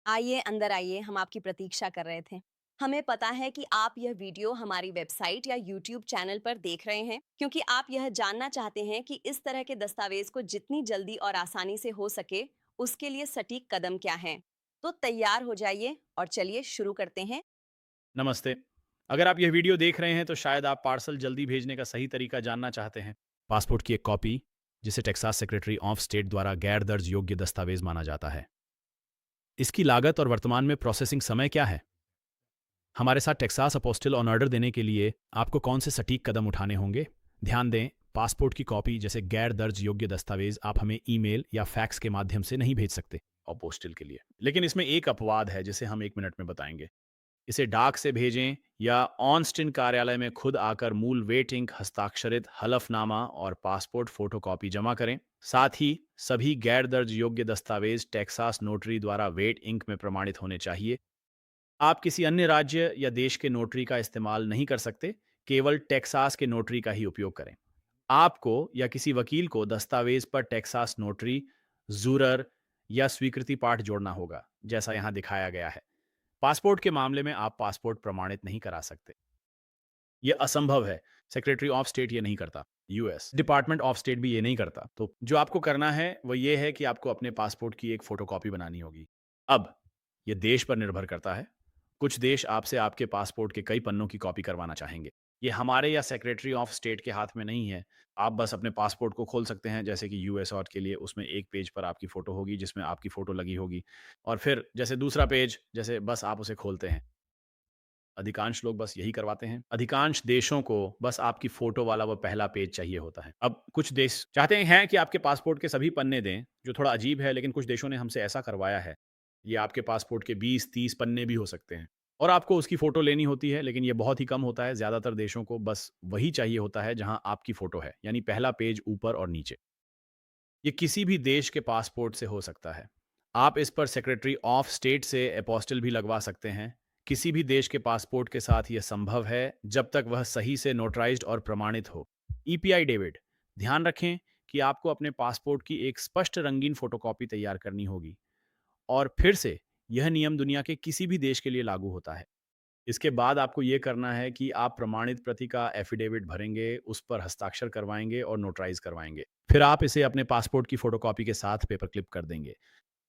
आइए अंदर आइए, हम आपकी प्रतीक्षा कर रहे थे। हमें पता है कि आप यह वीडियो हमारी वेबसाइट या यूट्यूब चैनल पर देख रहे हैं क्योंकि आप यह जानना चाहते हैं कि इस तरह के दस्तावेज को जितनी जल्दी और आसानी से हो सके, उसके लिए सटीक कदम क्या हैं। तो तैयार हो जाइए और चलिए शुरू करते हैं। नमस्ते। अगर आप यह वीडियो देख रहे हैं तो शायद आप पार्सल जल्दी भेजने का सही तरीका जानना चाहते हैं। पासपोर्ट की एक कॉपी, जिसे टेक्सास सेक्रेटरी ऑफ स्टेट द्वारा गैर दर्ज योग्य दस्तावेज माना जाता है। इसकी लागत और वर्तमान में प्रोसेसिंग समय क्या है? हमारे साथ टेक्सास अपोस्टिल ऑन ऑर्डर देने के लिए आपको कौन से सटीक कदम उठाने होंगे? ध्यान दें, पासपोर्ट की कॉपी जैसे गैर दर्ज योग्य दस्तावेज आप हमें ईमेल या फैक्स के माध्यम से नहीं भेज सकते अपोस्टिल के लिए। लेकिन इसमें एक अपवाद है जिसे हम 1 मिनट में बताएंगे। इसे डाक से भेजें या ऑनस्टिन कार्यालय में खुद आकर मूल वेट इंक हस्ताक्षरित हलफनामा और पासपोर्ट फोटोकॉपी जमा करें। साथ ही सभी गैर दर्ज योग्य दस्तावेज टेक्सास नोटरी द्वारा वेट इंक में प्रमाणित होने चाहिए। आप किसी अन्य राज्य या देश के नोटरी का इस्तेमाल नहीं कर सकते, केवल टेक्सास के नोटरी का ही उपयोग करें। आपको या किसी वकील को दस्तावेज पर टेक्सास नोटरी, जूरर या स्वीकृति पाठ जोड़ना होगा, जैसा यहाँ दिखाया गया है। पासपोर्ट के मामले में आप पासपोर्ट प्रमाणित नहीं करा सकते। ये असंभव है। सेक्रेटरी ऑफ स्टेट ये नहीं करता। यूएस डिपार्टमेंट ऑफ स्टेट भी ये नहीं करता। तो जो आपको करना है वो ये है कि आपको अपने पासपोर्ट की एक फोटोकॉपी बनानी होगी। अब ये देश पर निर्भर करता है। कुछ देश आपसे आपके पासपोर्ट के कई पन्नों की कॉपी करवाना चाहेंगे। ये हमारे या सेक्रेटरी ऑफ स्टेट के हाथ में नहीं है। आप बस अपने पासपोर्ट को खोल सकते हैं, जैसे कि यूएस और के लिए उसमें एक पेज पर आपकी फ़ोटो होगी जिसमें आपकी फ़ोटो लगी होगी, और फिर जैसे दूसरा पेज जैसे बस आप उसे खोलते हैं। अधिकांश लोग बस यही करवाते हैं। अधिकांश देशों को बस आपकी फ़ोटो वाला वो पहला पेज चाहिए होता है। अब कुछ देश चाहते हैं कि आपके पासपोर्ट के सभी पन्ने दें, जो थोड़ा अजीब है, लेकिन कुछ देशों ने हमसे ऐसा करवाया है। ये आपके पासपोर्ट के 20-30 पन्ने भी हो सकते हैं और आपको उसकी फ़ोटो लेनी होती है, लेकिन ये बहुत ही कम होता है। ज़्यादातर देशों को बस वही चाहिए होता है जहाँ आपकी फ़ोटो है, यानी पहला पेज ऊपर और नीचे। ये किसी भी देश के पासपोर्ट से हो सकता है। आप इस पर सेक्रेटरी ऑफ स्टेट से एपोस्टिल भी लगवा सकते हैं। किसी भी देश के पासपोर्ट के साथ यह संभव है, जब तक वह सही से नोटराइज्ड और प्रमाणित हो। ईपीआई डेविड, ध्यान रखें कि आपको अपने पासपोर्ट की एक स्पष्ट रंगीन फोटोकॉपी तैयार करनी होगी। और फिर से, यह नियम दुनिया के किसी भी देश के लिए लागू होता है। इसके बाद आपको ये करना है कि आप प्रमाणित प्रति का एफिडेविट भरेंगे, उस पर हस्ताक्षर करवाएँगे और नोटराइज़ करवाएँगे। फिर आप इसे अपने पासपोर्ट की फ़ोटोकॉपी के साथ पेपर क्लिप कर देंगे,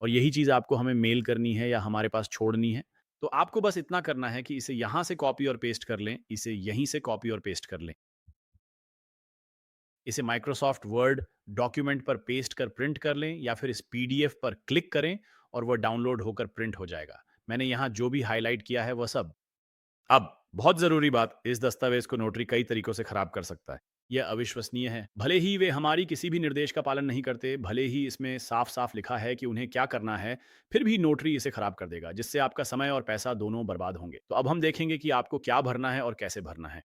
और यही चीज़ आपको हमें मेल करनी है या हमारे पास छोड़नी है। तो आपको बस इतना करना है कि इसे यहाँ से कॉपी और पेस्ट कर लें, इसे यहीं से कॉपी और पेस्ट कर लें। इसे माइक्रोसॉफ्ट वर्ड डॉक्यूमेंट पर पेस्ट कर प्रिंट कर लें या फिर इस पीडीएफ पर क्लिक करें और वह डाउनलोड होकर प्रिंट हो जाएगा। मैंने यहाँ जो भी हाइलाइट किया है वह सब। अब बहुत जरूरी बात, इस दस्तावेज को नोटरी कई तरीकों से खराब कर सकता है। यह अविश्वसनीय है। भले ही वे हमारी किसी भी निर्देश का पालन नहीं करते, भले ही इसमें साफ साफ लिखा है कि उन्हें क्या करना है, फिर भी नोटरी इसे खराब कर देगा, जिससे आपका समय और पैसा दोनों बर्बाद होंगे। तो अब हम देखेंगे कि आपको क्या भरना है और कैसे भरना है।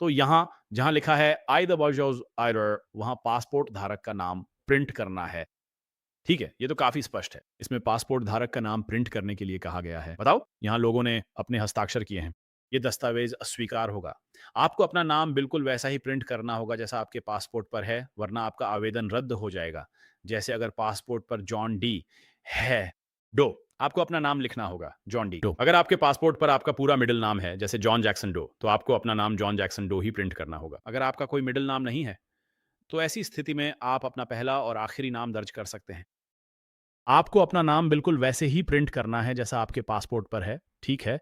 तो यहाँ जहां लिखा है आई द बर्जोज आइडर, वहां पासपोर्ट धारक का नाम प्रिंट करना है। ठीक है, ये तो काफी स्पष्ट है। इसमें पासपोर्ट धारक का नाम प्रिंट करने के लिए कहा गया है। बताओ, यहाँ लोगों ने अपने हस्ताक्षर किए हैं। ये दस्तावेज अस्वीकार होगा। आपको अपना नाम बिल्कुल वैसा ही प्रिंट करना होगा जैसा आपके पासपोर्ट पर है, वरना आपका आवेदन रद्द हो जाएगा। जैसे अगर पासपोर्ट पर जॉन डी है, डो, आपको अपना नाम लिखना होगा जॉन डी डो। अगर आपके पासपोर्ट पर आपका पूरा मिडिल नाम है, जैसे जॉन जैक्सन डो, तो आपको अपना नाम जॉन जैक्सन डो ही प्रिंट करना होगा। अगर आपका कोई मिडिल नाम नहीं है, तो ऐसी स्थिति में आप अपना पहला और आखिरी नाम दर्ज कर सकते हैं। आपको अपना नाम बिल्कुल वैसे ही प्रिंट करना है जैसा आपके पासपोर्ट पर है, ठीक है?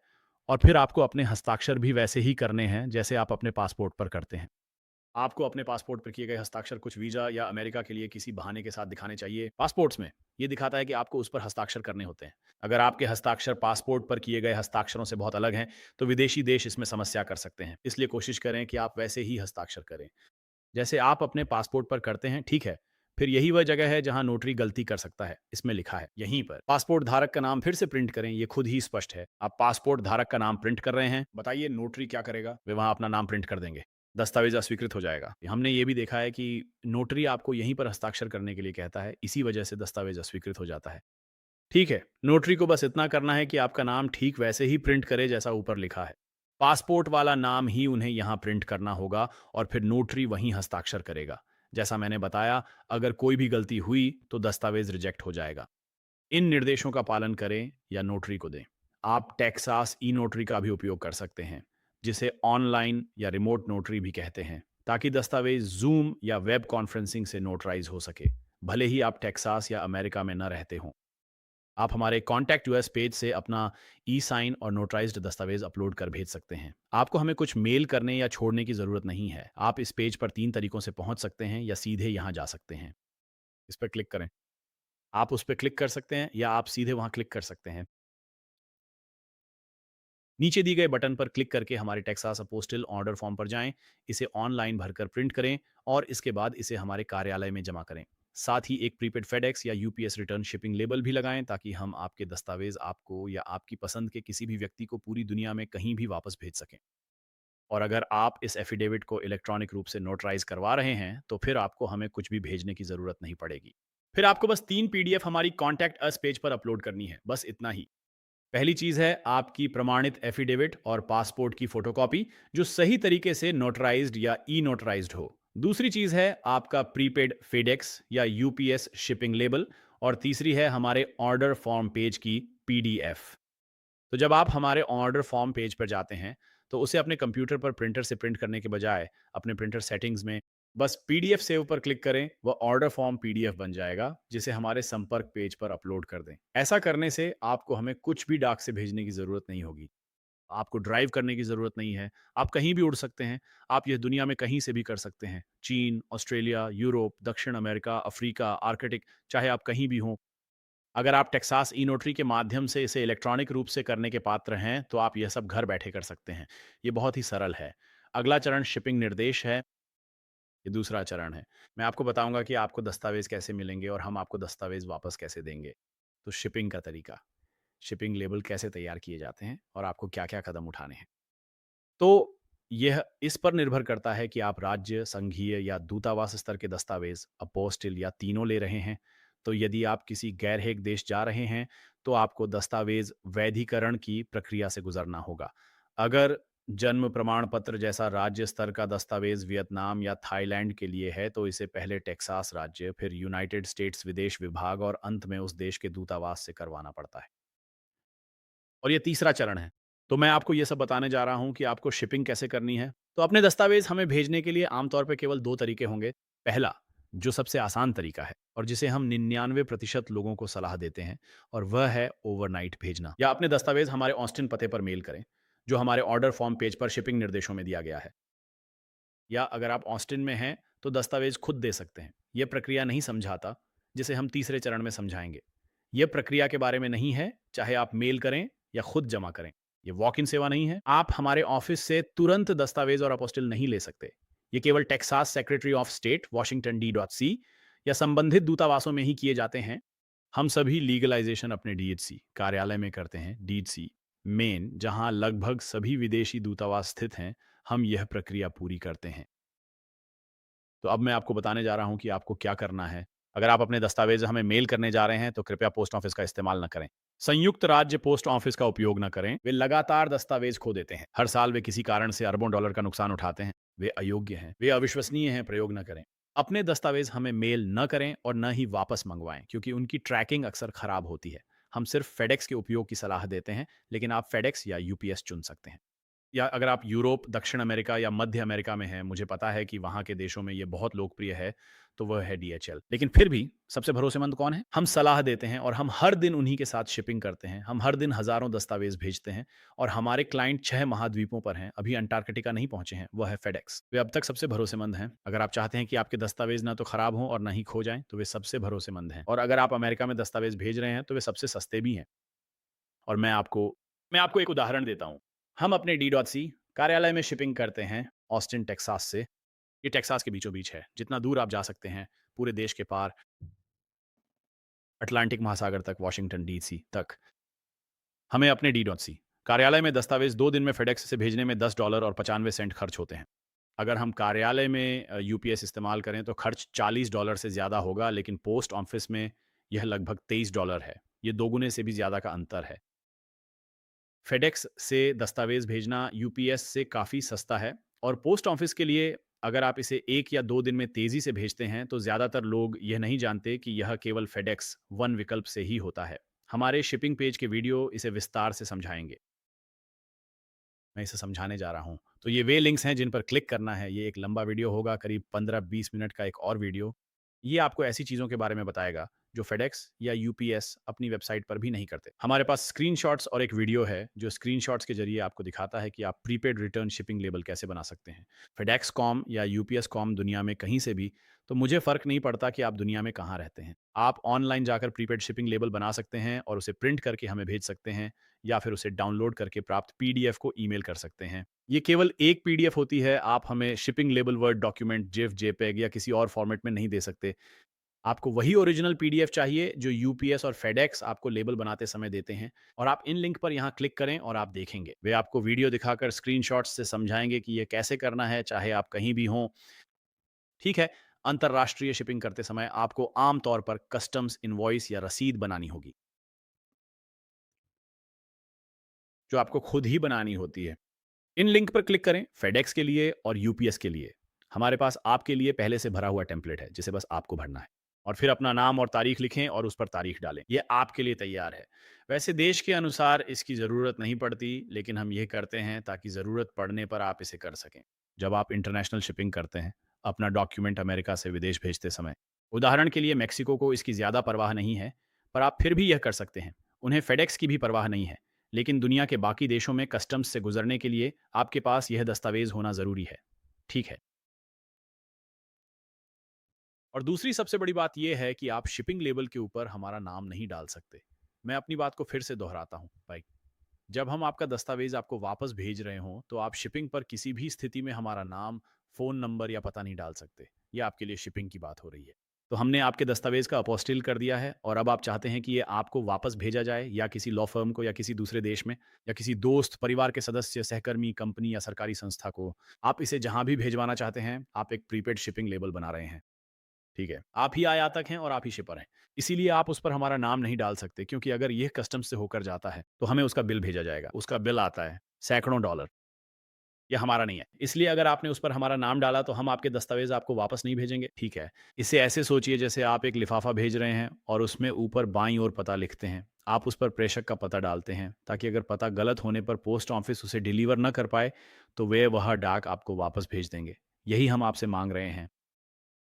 और फिर आपको अपने हस्ताक्षर भी वैसे ही करने हैं जैसे आप अपने पासपोर्ट पर करते हैं। आपको अपने पासपोर्ट पर किए गए हस्ताक्षर कुछ वीज़ा या अमेरिका के लिए किसी बहाने के साथ दिखाने चाहिए। पासपोर्ट्स में ये दिखाता है कि आपको उस पर हस्ताक्षर करने होते हैं। अगर आपके हस्ताक्षर पासपोर्ट पर किए गए हस्ताक्षरों से बहुत अलग हैं, तो विदेशी देश इसमें समस्या कर सकते हैं। इसलिए कोशिश करें कि आप वैसे ही हस्ताक्षर करें जैसे आप अपने पासपोर्ट पर करते हैं, ठीक है? फिर यही वह जगह है जहां नोटरी गलती कर सकता है। इसमें लिखा है, यहीं पर। पासपोर्ट धारक का नाम फिर से प्रिंट करें, ये खुद ही स्पष्ट है। आप पासपोर्ट धारक का नाम प्रिंट कर रहे हैं, बताइए नोटरी क्या करेगा? वे वहां अपना नाम प्रिंट कर देंगे। दस्तावेज अस्वीकृत हो जाएगा। हमने ये भी देखा है कि नोटरी आपको यहीं पर हस्ताक्षर करने के लिए कहता है, इसी वजह से दस्तावेज अस्वीकृत हो जाता है। ठीक है, नोटरी को बस इतना करना है कि आपका नाम ठीक वैसे ही प्रिंट करे जैसा ऊपर लिखा है। पासपोर्ट वाला नाम ही उन्हें यहाँ प्रिंट करना होगा और फिर नोटरी वहीं हस्ताक्षर करेगा। जैसा मैंने बताया, अगर कोई भी गलती हुई तो दस्तावेज रिजेक्ट हो जाएगा। इन निर्देशों का पालन करें या नोटरी को दें। आप टेक्सास ई नोटरी का भी उपयोग कर सकते हैं, जिसे ऑनलाइन या रिमोट नोटरी भी कहते हैं, ताकि दस्तावेज जूम या वेब कॉन्फ्रेंसिंग से नोटराइज हो सके, भले ही आप टेक्सास या अमेरिका में न रहते हों। आप हमारे कॉन्टैक्ट यूएस पेज से अपना ई साइन और नोटराइज्ड दस्तावेज अपलोड कर भेज सकते हैं। आपको हमें कुछ मेल करने या छोड़ने की ज़रूरत नहीं है। आप इस पेज पर 3 तरीकों से पहुंच सकते हैं या सीधे यहाँ जा सकते हैं। इस पर क्लिक करें। आप उस पे क्लिक कर सकते हैं या आप सीधे वहाँ क्लिक कर सकते हैं। नीचे दिए गए बटन पर क्लिक करके हमारे टेक्सास अपोस्टल ऑर्डर फॉर्म पर जाएं, इसे ऑनलाइन भरकर प्रिंट करें और इसके बाद इसे हमारे कार्यालय में जमा करें। साथ ही एक प्रीपेड फेडेक्स या यूपीएस रिटर्न शिपिंग लेबल भी लगाएं, ताकि हम आपके दस्तावेज आपको या आपकी पसंद के किसी भी व्यक्ति को पूरी दुनिया में कहीं भी वापस भेज सकें। और अगर आप इस एफिडेविट को इलेक्ट्रॉनिक रूप से नोटराइज करवा रहे हैं, तो फिर आपको हमें कुछ भी भेजने की ज़रूरत नहीं पड़ेगी। फिर आपको बस 3 पीडीएफ हमारी कॉन्टैक्ट अस पेज पर अपलोड करनी है, बस इतना ही। पहली चीज है आपकी प्रमाणित एफिडेविट और पासपोर्ट की फोटोकॉपी, जो सही तरीके से नोटराइज्ड या ई नोटराइज्ड हो। दूसरी चीज है आपका प्रीपेड फेडेक्स या यूपीएस शिपिंग लेबल। और तीसरी है हमारे ऑर्डर फॉर्म पेज की पीडीएफ। तो जब आप हमारे ऑर्डर फॉर्म पेज पर जाते हैं, तो उसे अपने कंप्यूटर पर प्रिंटर से प्रिंट करने के बजाय अपने प्रिंटर सेटिंग्स में बस पीडीएफ सेव पर क्लिक करें, वह ऑर्डर फॉर्म पीडीएफ बन जाएगा, जिसे हमारे संपर्क पेज पर अपलोड कर दें। ऐसा करने से आपको हमें कुछ भी डाक से भेजने की ज़रूरत नहीं होगी। आपको ड्राइव करने की ज़रूरत नहीं है। आप कहीं भी उड़ सकते हैं। आप यह दुनिया में कहीं से भी कर सकते हैं। चीन, ऑस्ट्रेलिया, यूरोप, दक्षिण अमेरिका, अफ्रीका, आर्कटिक, चाहे आप कहीं भी हों। अगर आप टेक्सास ई नोटरी के माध्यम से इसे इलेक्ट्रॉनिक रूप से करने के पात्र हैं, तो आप यह सब घर बैठे कर सकते हैं। ये बहुत ही सरल है। अगला चरण शिपिंग निर्देश है। ये दूसरा चरण है। मैं आपको बताऊंगा कि आपको दस्तावेज कैसे मिलेंगे और हम आपको दस्तावेज वापस कैसे देंगे। तो शिपिंग का तरीका, शिपिंग लेबल कैसे तैयार किए जाते हैं और आपको क्या-क्या कदम उठाने हैं। तो यह इस पर निर्भर करता है कि आप राज्य, संघीय या दूतावास स्तर के दस्तावेज, अपोस्टिल या तीनों ले रहे हैं। तो यदि आप किसी गैर हेग देश जा रहे हैं, तो आपको दस्तावेज वैधीकरण की प्रक्रिया से गुजरना होगा। अगर जन्म प्रमाण पत्र जैसा राज्य स्तर का दस्तावेज वियतनाम या थाईलैंड के लिए है, तो इसे पहले टेक्सास राज्य, फिर यूनाइटेड स्टेट्स विदेश विभाग और अंत में उस देश के दूतावास से करवाना पड़ता है। और ये तीसरा चरण है। तो मैं आपको ये सब बताने जा रहा हूँ कि आपको शिपिंग कैसे करनी है। तो अपने दस्तावेज़ हमें भेजने के लिए आमतौर पे केवल 2 तरीके होंगे। पहला, जो सबसे आसान तरीका है और जिसे हम 99% लोगों को सलाह देते हैं, और वह है ओवरनाइट भेजना। या अपने दस्तावेज़ हमारे ऑस्टिन पते पर मेल करें, जो हमारे ऑर्डर फॉर्म पेज पर शिपिंग निर्देशों में दिया गया है। या अगर आप ऑस्टिन में हैं, तो दस्तावेज़ खुद दे सकते हैं। ये प्रक्रिया नहीं समझाता, जिसे हम तीसरे चरण में समझाएँगे। ये प्रक्रिया के बारे में नहीं है, चाहे आप मेल करें या खुद जमा करें। ये वॉक इन सेवा नहीं है। आप हमारे ऑफिस से तुरंत दस्तावेज़ और अपोस्टिल नहीं ले सकते। ये केवल Texas secretary of state, Washington DC. या संबंधित दूतावासों में ही किए जाते हैं। हम सभी लीगलाइज़ेशन अपने डीएचसी कार्यालय में करते हैं, डीएचसी मेन, जहां लगभग सभी विदेशी दूतावास स्थित हैं। हम यह प्रक्रिया पूरी करते हैं। तो अब मैं आपको बताने जा रहा हूँ कि आपको क्या करना है। अगर आप अपने दस्तावेज़ हमें मेल करने जा रहे हैं, तो कृपया पोस्ट ऑफिस का इस्तेमाल न करें। संयुक्त राज्य पोस्ट ऑफिस का उपयोग न करें। वे लगातार दस्तावेज़ खो देते हैं। हर साल वे किसी कारण से अरबों डॉलर का नुकसान उठाते हैं। वे अयोग्य हैं, वे अविश्वसनीय हैं, प्रयोग न करें। अपने दस्तावेज़ हमें मेल न करें और न ही वापस मंगवाएँ, क्योंकि उनकी ट्रैकिंग अक्सर खराब होती है। हम सिर्फ फेडेक्स के उपयोग की सलाह देते हैं, लेकिन आप फेडेक्स या यूपीएस चुन सकते हैं। या अगर आप यूरोप, दक्षिण अमेरिका या मध्य अमेरिका में हैं, मुझे पता है कि वहाँ के देशों में ये बहुत लोकप्रिय है, तो वह है डीएचएल। लेकिन फिर भी सबसे भरोसेमंद कौन है? हम सलाह देते हैं और हम हर दिन उन्हीं के साथ शिपिंग करते हैं। हम हर दिन हज़ारों दस्तावेज़ भेजते हैं और हमारे क्लाइंट 6 महाद्वीपों पर हैं, अभी अंटार्कटिका नहीं पहुँचे हैं, वह है फेडेक्स। वे अब तक सबसे भरोसेमंद हैं। अगर आप चाहते हैं कि आपके दस्तावेज़ ना तो खराब हों और ना ही खो जाएँ, तो वे सबसे भरोसेमंद हैं। और अगर आप अमेरिका में दस्तावेज़ भेज रहे हैं, तो वे सबसे सस्ते भी हैं। और मैं आपको एक उदाहरण देता हूँ। हम अपने डी.सी कार्यालय में शिपिंग करते हैं ऑस्टिन, टेक्सास से। ये टेक्सास के बीचों-बीच है। जितना दूर आप जा सकते हैं, पूरे देश के पार, अटलांटिक महासागर तक, वाशिंगटन डीसी तक। हमें अपने डी.सी कार्यालय में दस्तावेज़ 2 दिन में फेडेक्स से भेजने में $10 और 95 सेंट खर्च होते हैं। अगर हम कार्यालय में यूपीएस इस्तेमाल करें, तो खर्च $40 से ज़्यादा होगा, लेकिन पोस्ट ऑफिस में यह लगभग $23 है। ये 2 गुने से भी ज़्यादा का अंतर है। फेडेक्स से दस्तावेज़ भेजना यूपीएस से काफ़ी सस्ता है और पोस्ट ऑफिस के लिए अगर आप इसे 1 या 2 दिन में तेज़ी से भेजते हैं, तो ज़्यादातर लोग यह नहीं जानते कि यह केवल फेडेक्स वन विकल्प से ही होता है। हमारे शिपिंग पेज के वीडियो इसे विस्तार से समझाएँगे। मैं इसे समझाने जा रहा हूँ। तो ये वे लिंक्स हैं जिन पर क्लिक करना है। ये एक लंबा वीडियो होगा, करीब 15-20 मिनट का एक और वीडियो। ये आपको ऐसी चीज़ों के बारे में बताएगा जो फेडेक्स या यूपीएस अपनी वेबसाइट पर भी नहीं करते। हमारे पास स्क्रीनशॉट्स और एक वीडियो है जो स्क्रीनशॉट्स के ज़रिए आपको दिखाता है कि आप प्रीपेड रिटर्न शिपिंग लेबल कैसे बना सकते हैं। फेडेक्स कॉम या यूपीएस कॉम दुनिया में कहीं से भी, तो मुझे फ़र्क नहीं पड़ता कि आप दुनिया में कहाँ रहते हैं। आप ऑनलाइन जाकर प्रीपेड शिपिंग लेबल बना सकते हैं और उसे प्रिंट करके हमें भेज सकते हैं, या फिर उसे डाउनलोड करके प्राप्त पीडीएफ को ईमेल कर सकते हैं। ये केवल एक पीडीएफ होती है, आप हमें shipping label word document, GIF, JPEG या किसी और फॉर्मेट में नहीं दे सकते। आपको वही ओरिजिनल पीडीएफ चाहिए जो यूपीएस और फेडेक्स आपको लेबल बनाते समय देते हैं, और आप इन लिंक पर यहाँ क्लिक करें और आप देखेंगे। वे आपको वीडियो दिखाकर स्क्रीनशॉट्स से समझाएंगे कि ये कैसे करना है, चाहे आप कहीं भी हों। ठीक है, अंतर्राष्ट्रीय शिपिंग करते समय आपको आम तौर पर कस्टम्स इनवॉइस या रसीद बनानी होगी, जो आपको खुद ही बनानी होती है। इन लिंक पर क्लिक करें फेडेक्स के लिए और यूपीएस के लिए। हमारे पास आपके लिए पहले से भरा हुआ टेम्पलेट है जिसे बस आपको भरना है, और फिर अपना नाम और तारीख लिखें और उस पर तारीख डालें। यह आपके लिए तैयार है। वैसे देश के अनुसार इसकी ज़रूरत नहीं पड़ती, लेकिन हम ये करते हैं ताकि ज़रूरत पड़ने पर आप इसे कर सकें। जब आप इंटरनेशनल शिपिंग करते हैं, अपना डॉक्यूमेंट अमेरिका से विदेश भेजते समय, उदाहरण के लिए मेक्सिको को इसकी ज़्यादा परवाह नहीं है, पर आप फिर भी यह कर सकते हैं। उन्हें फेडेक्स की भी परवाह नहीं है, लेकिन दुनिया के बाकी देशों में कस्टम्स से गुजरने के लिए आपके पास यह दस्तावेज होना ज़रूरी है। ठीक है। और दूसरी सबसे बड़ी बात यह है कि आप शिपिंग लेबल के ऊपर हमारा नाम नहीं डाल सकते। मैं अपनी बात को फिर से दोहराता हूँ भाई। जब हम आपका दस्तावेज आपको वापस भेज रहे हों, तो आप शिपिंग पर किसी भी स्थिति में हमारा नाम, फ़ोन नंबर या पता नहीं डाल सकते। ये आपके लिए शिपिंग की बात हो रही है। तो हमने आपके दस्तावेज का अपोस्टिल कर दिया है, और अब आप चाहते हैं कि ये आपको वापस भेजा जाए, या किसी लॉ फर्म को, या किसी दूसरे देश में, या किसी दोस्त, परिवार के सदस्य, सहकर्मी, कंपनी या सरकारी संस्था को। आप इसे जहाँ भी भेजवाना चाहते हैं, आप एक प्रीपेड शिपिंग लेबल बना रहे हैं। ठीक है। आप ही आयातक हैं और आप ही शिपर हैं। इसीलिए आप उस पर हमारा नाम नहीं डाल सकते, क्योंकि अगर ये कस्टम्स से होकर जाता है, तो हमें उसका बिल भेजा जाएगा। उसका बिल आता है सैकड़ों डॉलर। ये हमारा नहीं है। इसलिए अगर आपने उस पर हमारा नाम डाला, तो हम आपके दस्तावेज़ आपको वापस नहीं भेजेंगे, ठीक है? इसे ऐसे सोचिए जैसे आप एक लिफ़ाफ़ा भेज रहे हैं और उसमें ऊपर बाईं ओर पता लिखते हैं। आप उस पर प्रेषक का पता डालते हैं, ताकि अगर पता गलत होने पर पोस्ट ऑफ़िस उसे डिलीवर न कर पाए, तो वे वह डाक आपको वापस भेज देंगे। यही हम आपसे माँग रहे हैं।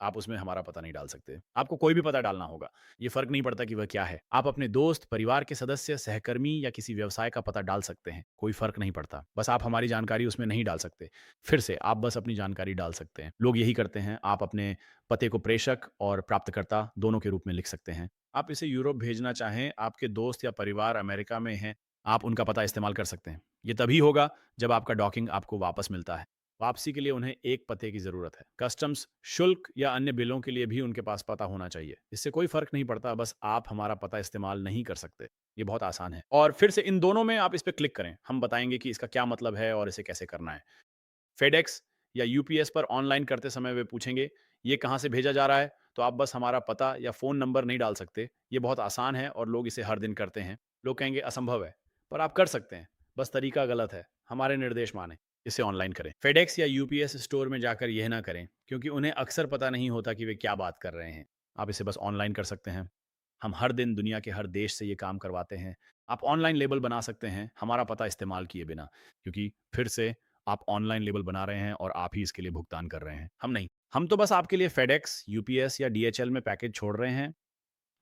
आप उसमें हमारा पता नहीं डाल सकते। आपको कोई भी पता डालना होगा। ये फ़र्क नहीं पड़ता कि वह क्या है। आप अपने दोस्त, परिवार के सदस्य, सहकर्मी या किसी व्यवसाय का पता डाल सकते हैं। कोई फ़र्क नहीं पड़ता। बस आप हमारी जानकारी उसमें नहीं डाल सकते। फिर से आप बस अपनी जानकारी डाल सकते हैं। लोग यही करते हैं। आप अपने पते को प्रेषक और प्राप्तकर्ता दोनों के रूप में लिख सकते हैं। आप इसे यूरोप भेजना चाहें, आपके दोस्त या परिवार अमेरिका में हैं, आप उनका पता इस्तेमाल कर सकते हैं। ये तभी होगा जब आपका डॉकिंग आपको वापस मिलता है। वापसी के लिए उन्हें एक पते की ज़रूरत है। कस्टम्स शुल्क या अन्य बिलों के लिए भी उनके पास पता होना चाहिए। इससे कोई फ़र्क नहीं पड़ता, बस आप हमारा पता इस्तेमाल नहीं कर सकते। ये बहुत आसान है। और फिर से इन दोनों में आप इस पे क्लिक करें। हम बताएँगे कि इसका क्या मतलब है और इसे कैसे करना है। फेडेक्स या यूपीएस पर ऑनलाइन करते समय वे पूछेंगे, "ये कहाँ से भेजा जा रहा है?" तो आप बस हमारा पता या फ़ोन नंबर नहीं डाल सकते। ये बहुत आसान है और लोग इसे हर दिन करते हैं। लोग कहेंगे असंभव है, पर आप कर सकते हैं। बस तरीका गलत है। हमारे निर्देश मानें। इसे ऑनलाइन करें। फेडेक्स या यूपीएस स्टोर में जाकर यह ना करें, क्योंकि उन्हें अक्सर पता नहीं होता कि वे क्या बात कर रहे हैं। आप इसे बस ऑनलाइन कर सकते हैं। हम हर दिन दुनिया के हर देश से ये काम करवाते हैं। आप ऑनलाइन लेबल बना सकते हैं, हमारा पता इस्तेमाल किए बिना, क्योंकि फिर से आप ऑनलाइन लेबल बना रहे हैं और आप ही इसके लिए भुगतान कर रहे हैं, हम नहीं। हम तो बस आपके लिए फेडेक्स, यूपीएस या डीएचएल में पैकेज छोड़ रहे हैं।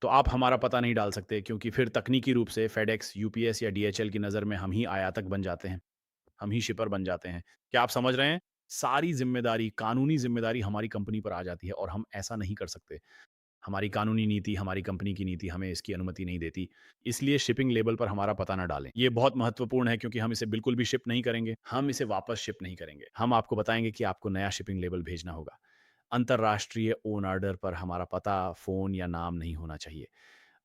तो आप हमारा पता नहीं डाल सकते, क्योंकि फिर तकनीकी रूप से फेडेक्स, यूपीएस या डीएचएल की नज़र में हम ही आयातक बन जाते हैं। हम ही शिपर बन जाते हैं। क्या आप समझ रहे हैं? सारी ज़िम्मेदारी, कानूनी ज़िम्मेदारी हमारी कंपनी पर आ जाती है, और हम ऐसा नहीं कर सकते। हमारी कानूनी नीति, हमारी कंपनी की नीति हमें इसकी अनुमति नहीं देती। इसलिए शिपिंग लेबल पर हमारा पता ना डालें। ये बहुत महत्वपूर्ण है, क्योंकि हम इसे बिल्कुल भी शिप नहीं करेंगे। हम इसे वापस शिप नहीं करेंगे। हम आपको बताएँगे कि आपको नया शिपिंग लेबल भेजना होगा। अंतर्राष्ट्रीय ओन ऑर्डर पर हमारा पता, फ़ोन या नाम नहीं होना चाहिए।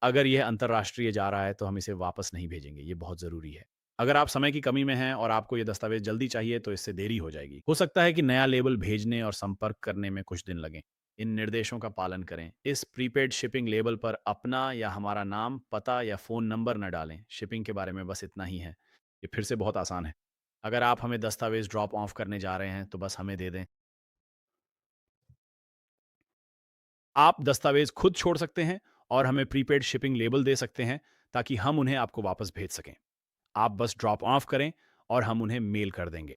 अगर यह अंतर्राष्ट्रीय जा रहा है, तो हम इसे वापस नहीं भेजेंगे। ये बहुत ज़रूरी है। अगर आप समय की कमी में हैं और आपको ये दस्तावेज़ जल्दी चाहिए, तो इससे देरी हो जाएगी। हो सकता है कि नया लेबल भेजने और संपर्क करने में कुछ दिन लगें। इन निर्देशों का पालन करें। इस प्रीपेड शिपिंग लेबल पर अपना या हमारा नाम, पता या फ़ोन नंबर न डालें। शिपिंग के बारे में बस इतना ही है। ये फिर से बहुत आसान है। अगर आप हमें दस्तावेज़ ड्रॉप ऑफ करने जा रहे हैं, तो बस हमें दे दें। आप दस्तावेज खुद छोड़ सकते हैं और हमें प्रीपेड शिपिंग लेबल दे सकते हैं ताकि हम उन्हें आपको वापस भेज सकें। आप बस ड्रॉप ऑफ करें और हम उन्हें मेल कर देंगे।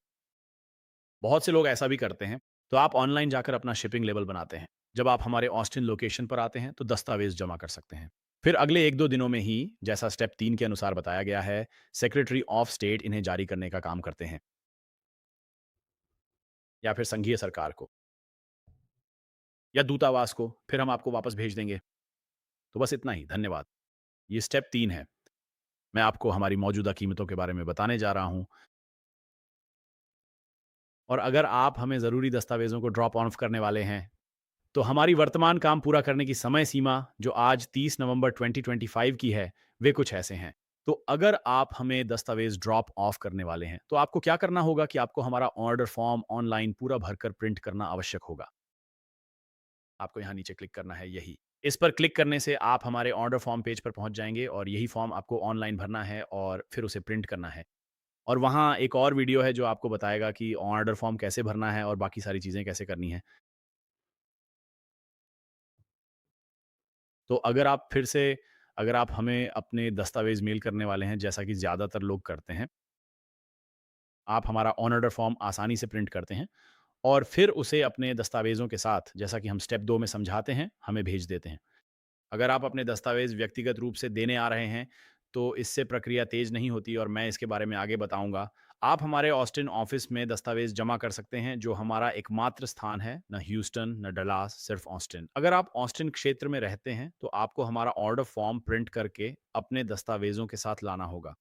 बहुत से लोग ऐसा भी करते हैं, तो आप ऑनलाइन जाकर अपना शिपिंग लेबल बनाते हैं। जब आप हमारे ऑस्टिन लोकेशन पर आते हैं, तो दस्तावेज जमा कर सकते हैं। फिर अगले 1-2 दिनों में ही, जैसा स्टेप 3 के अनुसार बताया गया है, सेक्रेटरी ऑफ स्टेट इन्हें जारी करने का काम करते हैं या फिर संघीय सरकार को या दूतावास को, फिर हम आपको वापस भेज देंगे। तो बस इतना ही, धन्यवाद। ये स्टेप 3 है। मैं आपको हमारी मौजूदा कीमतों के बारे में बताने जा रहा हूँ और अगर आप हमें ज़रूरी दस्तावेज़ों को ड्रॉप ऑफ करने वाले हैं, तो हमारी वर्तमान काम पूरा करने की समय सीमा जो आज 30 नवंबर 2025 की है, वे कुछ ऐसे हैं। तो अगर आप हमें दस्तावेज़ ड्रॉप ऑफ करने वाले हैं, तो आपको क्या करना होगा कि आपको हमारा ऑर्डर फॉर्म ऑनलाइन पूरा भरकर प्रिंट करना आवश्यक होगा। आपको यहाँ नीचे क्लिक करना है यही। इस पर क्लिक करने से आप हमारे ऑर्डर फॉर्म पेज पर पहुँच जाएँगे और यही फॉर्म आपको ऑनलाइन भरना है और फिर उसे प्रिंट करना है। और वहाँ एक और वीडियो है जो आपको बताएगा कि ऑर्डर फॉर्म कैसे भरना है और बाकी सारी चीज़ें कैसे करनी है। तो अगर आप हमें अपने दस्तावेज़ मेल करने वाले हैं, जैसा कि ज़्यादातर लोग करते हैं, आप हमारा ऑन ऑर्डर फॉर्म आसानी से प्रिंट करते हैं और फिर उसे अपने दस्तावेज़ों के साथ, जैसा कि हम स्टेप 2 में समझाते हैं, हमें भेज देते हैं। अगर आप अपने दस्तावेज़ व्यक्तिगत रूप से देने आ रहे हैं, तो इससे प्रक्रिया तेज़ नहीं होती और मैं इसके बारे में आगे बताऊँगा। आप हमारे ऑस्टिन ऑफ़िस में दस्तावेज़ जमा कर सकते हैं, जो हमारा एकमात्र स्थान है, ना ह्यूस्टन, ना डलास, सिर्फ़ ऑस्टिन। अगर आप ऑस्टिन क्षेत्र में रहते हैं, तो आपको हमारा ऑर्डर फ़ॉर्म प्रिंट करके अपने दस्तावेज़ों के साथ लाना होगा।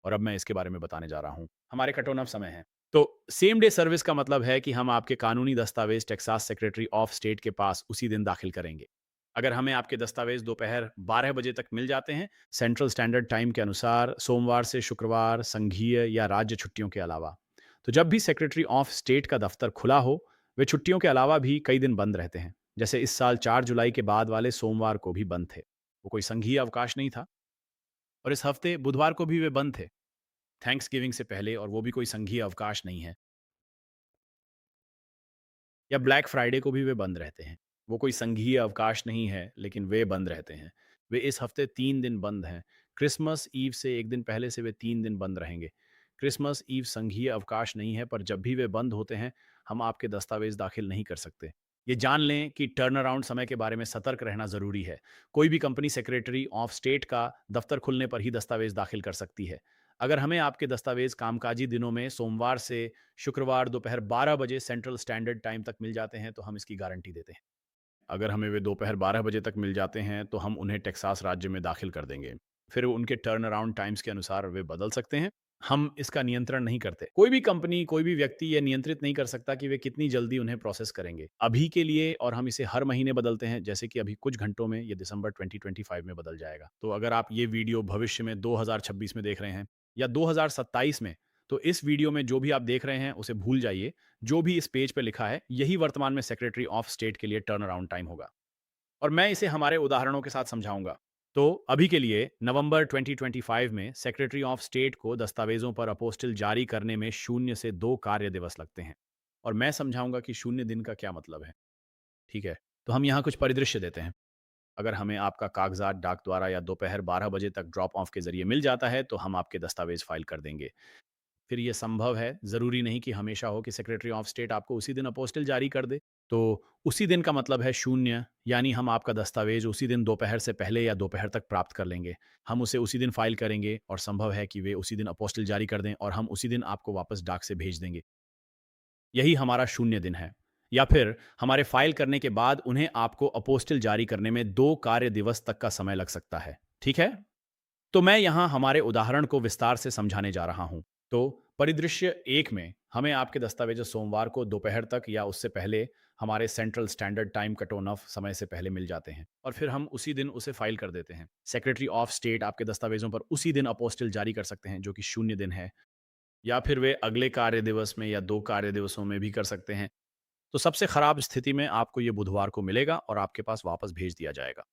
और अब मैं इसके बारे में बताने जा रहा हूँ। हमारे कट ऑफ समय है। तो सेम डे सर्विस का मतलब है कि हम आपके कानूनी दस्तावेज टेक्सास सेक्रेटरी ऑफ स्टेट के पास उसी दिन दाखिल करेंगे। अगर हमें आपके दस्तावेज दोपहर 12 बजे तक मिल जाते हैं, सेंट्रल स्टैंडर्ड टाइम के अनुसार, सोमवार से शुक्रवार, संघीय या राज्य छुट्टियों के अलावा। तो जब भी सेक्रेटरी ऑफ स्टेट का दफ्तर खुला हो, वे छुट्टियों के अलावा भी कई दिन बंद रहते हैं। जैसे इस साल 4 जुलाई के बाद वाले सोमवार को भी बंद थे। वो कोई संघीय अवकाश नहीं था और इस हफ्ते बुधवार को भी वे बंद थे। थैंक्सगिविंग से पहले और वो भी कोई संघीय अवकाश नहीं है या ब्लैक फ्राइडे को भी वे बंद रहते हैं। वो कोई संघीय अवकाश नहीं है, लेकिन वे बंद रहते हैं। वे इस हफ्ते 3 दिन बंद हैं। क्रिसमस ईव से 1 दिन पहले से वे 3 दिन बंद रहेंगे। क्रिसमस ईव संघीय अवकाश नहीं है, पर जब भी वे बंद होते हैं, हम आपके दस्तावेज़ दाखिल नहीं कर सकते। ये जान लें कि टर्न अराउंड समय के बारे में सतर्क रहना ज़रूरी है। कोई भी कंपनी सेक्रेटरी ऑफ स्टेट का दफ्तर खुलने पर ही दस्तावेज़ दाखिल कर सकती है। अगर हमें आपके दस्तावेज़ कामकाजी दिनों में सोमवार से शुक्रवार दोपहर 12 बजे सेंट्रल स्टैंडर्ड टाइम तक मिल जाते हैं, तो हम इसकी गारंटी देते हैं। अगर हमें वे दोपहर 12 बजे तक मिल जाते हैं, तो हम उन्हें टेक्सास राज्य में दाखिल कर देंगे। फिर उनके टर्न अराउंड टाइम्स के अनुसार वे बदल सकते हैं। हम इसका नियंत्रण नहीं करते। कोई भी कंपनी, कोई भी व्यक्ति ये नियंत्रित नहीं कर सकता कि वे कितनी जल्दी उन्हें प्रोसेस करेंगे। अभी के लिए और हम इसे हर महीने बदलते हैं, जैसे कि अभी कुछ घंटों में ये दिसंबर 2025 में बदल जाएगा। तो अगर आप ये वीडियो भविष्य में 2026 में देख रहे हैं या 2027 में, तो इस वीडियो में जो भी आप देख रहे हैं, उसे भूल जाइए। जो भी इस पेज पे लिखा है, यही वर्तमान में सेक्रेटरी ऑफ स्टेट के लिए टर्न अराउंड टाइम होगा और मैं इसे हमारे उदाहरणों के साथ समझाऊंगा। तो अभी के लिए नवंबर 2025 में सेक्रेटरी ऑफ स्टेट को दस्तावेजों पर अपोस्टिल जारी करने में 0 से 2 कार्य दिवस लगते हैं और मैं समझाऊंगा कि 0 दिन का क्या मतलब है। ठीक है, तो हम यहाँ कुछ परिदृश्य देते हैं। अगर हमें आपका कागजात डाक द्वारा या दोपहर 12 बजे तक ड्रॉप ऑफ के जरिए मिल जाता है, तो हम आपके दस्तावेज फाइल कर देंगे। फिर ये संभव है, ज़रूरी नहीं कि हमेशा हो कि सेक्रेटरी ऑफ स्टेट आपको उसी दिन अपोस्टिल जारी कर दे। तो उसी दिन का मतलब है 0, यानी हम आपका दस्तावेज़ उसी दिन दोपहर से पहले या दोपहर तक प्राप्त कर लेंगे। हम उसे उसी दिन फ़ाइल करेंगे और संभव है कि वे उसी दिन अपोस्टिल जारी कर दें और हम उसी दिन आपको वापस डाक से भेज देंगे। यही हमारा 0 दिन है। या फिर हमारे फ़ाइल करने के बाद उन्हें आपको अपोस्टिल जारी करने में 2 कार्य दिवस तक का समय लग सकता है। ठीक है? तो मैं यहाँ हमारे उदाहरण को विस्तार से समझाने जा रहा हूँ। तो परिदृश्य 1 में हमें आपके दस्तावेज़ सोमवार को दोपहर तक या उससे पहले हमारे central standard time cut off समय से पहले मिल जाते हैं और फिर हम उसी दिन उसे फाइल कर देते हैं। सेक्रेटरी ऑफ स्टेट आपके दस्तावेज़ों पर उसी दिन अपोस्टिल जारी कर सकते हैं, जो कि 0 दिन है, या फिर वे अगले कार्य दिवस में या 2 कार्य दिवसों में भी कर सकते हैं। तो सबसे खराब स्थिति में आपको ये बुधवार को मिलेगा और आपके पास वापस भेज दिया जाएगा।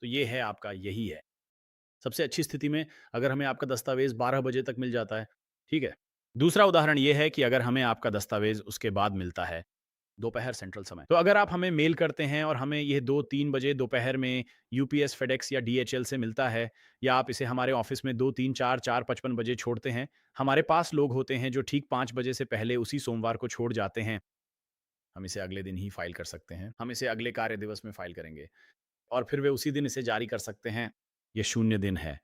तो ये है आपका, यही है। सबसे अच्छी स्थिति में अगर हमें आपका दस्तावेज़ 12 बजे तक मिल जाता है, ठीक है? दूसरा उदाहरण ये है कि अगर हमें आपका दस्तावेज़ उसके बाद मिलता है, दोपहर सेंट्रल समय। तो अगर आप हमें मेल करते हैं और हमें ये 2-3 बजे दोपहर में यूपीएस, फेडेक्स या डीएचएल से मिलता है, या आप इसे हमारे ऑफिस में 2, 3, 4, 4:55 बजे छोड़ते हैं, हमारे पास लोग होते हैं जो ठीक 5 बजे से पहले उसी सोमवार को छोड़ जाते हैं। हम इसे अगले दिन ही फाइल कर सकते हैं। हम इसे अगले कार्य दिवस में फाइल करेंगे और फिर वे उसी दिन इसे जारी कर सकते हैं। ये शून्य दिन है।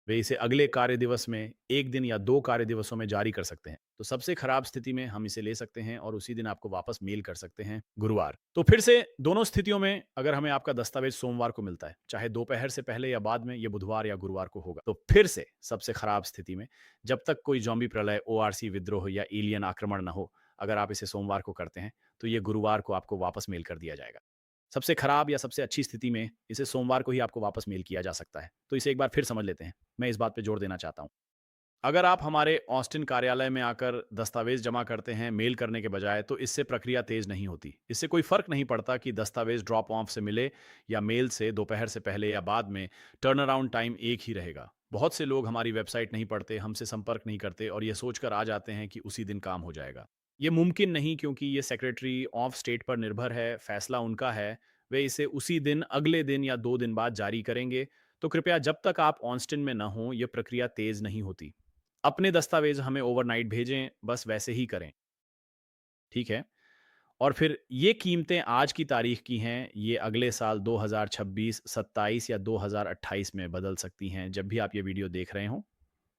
वे इसे अगले कार्य दिवस में 1 दिन या 2 कार्य दिवसों में जारी कर सकते हैं। तो सबसे खराब स्थिति में हम इसे ले सकते हैं और उसी दिन आपको वापस मेल कर सकते हैं, गुरुवार। तो फिर से दोनों स्थितियों में अगर हमें आपका दस्तावेज़ सोमवार को मिलता है, चाहे दोपहर से पहले या बाद में, ये बुधवार या गुरुवार को होगा। तो फिर से सबसे खराब स्थिति में, जब तक कोई ज़ॉम्बी प्रलय, ओआरसी विद्रोह या एलियन आक्रमण ना हो, अगर आप इसे सोमवार को करते हैं, तो ये गुरुवार को आपको वापस मेल कर दिया जाएगा। सबसे खराब या सबसे अच्छी स्थिति में इसे सोमवार को ही आपको वापस मेल किया जा सकता है। तो इसे एक बार फिर समझ लेते हैं। मैं इस बात पे जोर देना चाहता हूँ। अगर आप हमारे ऑस्टिन कार्यालय में आकर दस्तावेज़ जमा करते हैं मेल करने के बजाय, तो इससे प्रक्रिया तेज़ नहीं होती। इससे कोई फ़र्क नहीं पड़ता कि दस्तावेज़ ड्रॉप ऑफ से मिले या मेल से, दोपहर से पहले या बाद में, टर्न अराउंड टाइम एक ही रहेगा। बहुत से लोग हमारी वेबसाइट नहीं पढ़ते, हमसे संपर्क नहीं करते और ये सोचकर आ जाते हैं कि उसी दिन काम हो जाएगा। ये मुमकिन नहीं, क्योंकि ये सेक्रेटरी ऑफ स्टेट पर निर्भर है, फैसला उनका है। वे इसे उसी दिन, अगले दिन या 2 दिन बाद जारी करेंगे। तो कृपया जब तक आप ऑस्टिन में न हों, ये प्रक्रिया तेज़ नहीं होती। अपने दस्तावेज़ हमें ओवरनाइट भेजें, बस वैसे ही करें, ठीक है? और फिर ये कीमतें आज की तारीख की हैं, ये अगले साल 2026, 27 या 2028 में बदल सकती हैं, जब भी आप ये वीडियो देख रहे हों।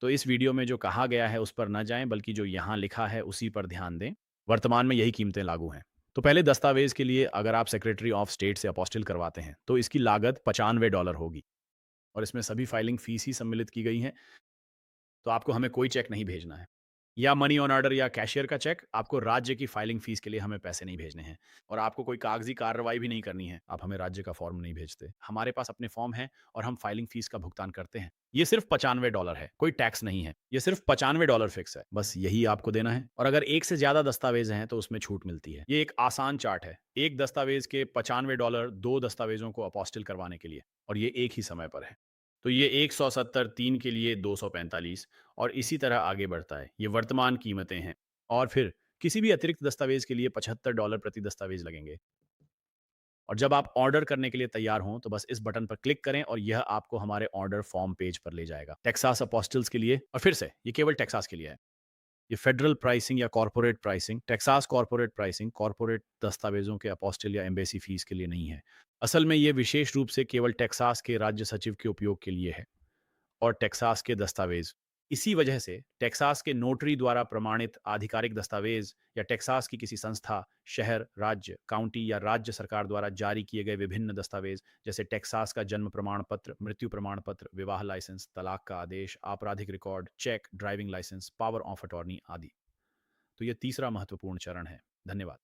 तो इस वीडियो में जो कहा गया है उस पर ना जाएँ, बल्कि जो यहाँ लिखा है उसी पर ध्यान दें। वर्तमान में यही कीमतें लागू हैं। तो पहले दस्तावेज़ के लिए अगर आप सेक्रेटरी ऑफ स्टेट से अपोस्टिल करवाते हैं, तो इसकी लागत $95 होगी और इसमें सभी फाइलिंग फ़ीस ही सम्मिलित की गई हैं। तो आपको हमें कोई चेक नहीं भेजना है, या मनी ऑन ऑर्डर या कैशियर का चेक। आपको राज्य की फाइलिंग फीस के लिए हमें पैसे नहीं भेजने हैं और आपको कोई कागजी कार्रवाई भी नहीं करनी है। आप हमें राज्य का फॉर्म नहीं भेजते। हमारे पास अपने फॉर्म हैं और हम फाइलिंग फीस का भुगतान करते हैं। ये सिर्फ $95 है, कोई टैक्स नहीं है। ये सिर्फ $95 फिक्स है, बस यही आपको देना है। और अगर एक से ज्यादा दस्तावेज हैं तो उसमें छूट मिलती है। ये एक आसान चार्ट है, एक दस्तावेज के $95, 2 दस्तावेजों को अपोस्टिल करवाने के लिए, और ये एक ही समय पर है। तो ये 170, 3 के लिए 245 और इसी तरह आगे बढ़ता है। ये वर्तमान कीमतें हैं। और फिर किसी भी अतिरिक्त दस्तावेज़ के लिए $75 प्रति दस्तावेज़ लगेंगे। और जब आप ऑर्डर करने के लिए तैयार हों, तो बस इस बटन पर क्लिक करें और यह आपको हमारे ऑर्डर फॉर्म पेज पर ले जाएगा। टेक्सास अपोस्टिल्स के लिए, और फिर से ये केवल टेक्सास के लिए है। ये फेडरल प्राइसिंग या corporate pricing, Texas corporate pricing, corporate दस्तावेज़ों के अपोस्टिल या एम्बेसी फीस के लिए नहीं है। असल में ये विशेष रूप से केवल टेक्सास के राज्य सचिव के उपयोग के लिए है। और टेक्सास के दस्तावेज। इसी वजह से टेक्सास के नोटरी द्वारा प्रमाणित आधिकारिक दस्तावेज या टेक्सास की किसी संस्था, शहर, राज्य, काउंटी या राज्य सरकार द्वारा जारी किए गए विभिन्न दस्तावेज, जैसे टेक्सास का जन्म प्रमाण पत्र, मृत्यु प्रमाण पत्र, विवाह लाइसेंस, तलाक का आदेश, आपराधिक record, check, driving licence, power of attorney आदि। तो यह तीसरा महत्वपूर्ण चरण है। धन्यवाद।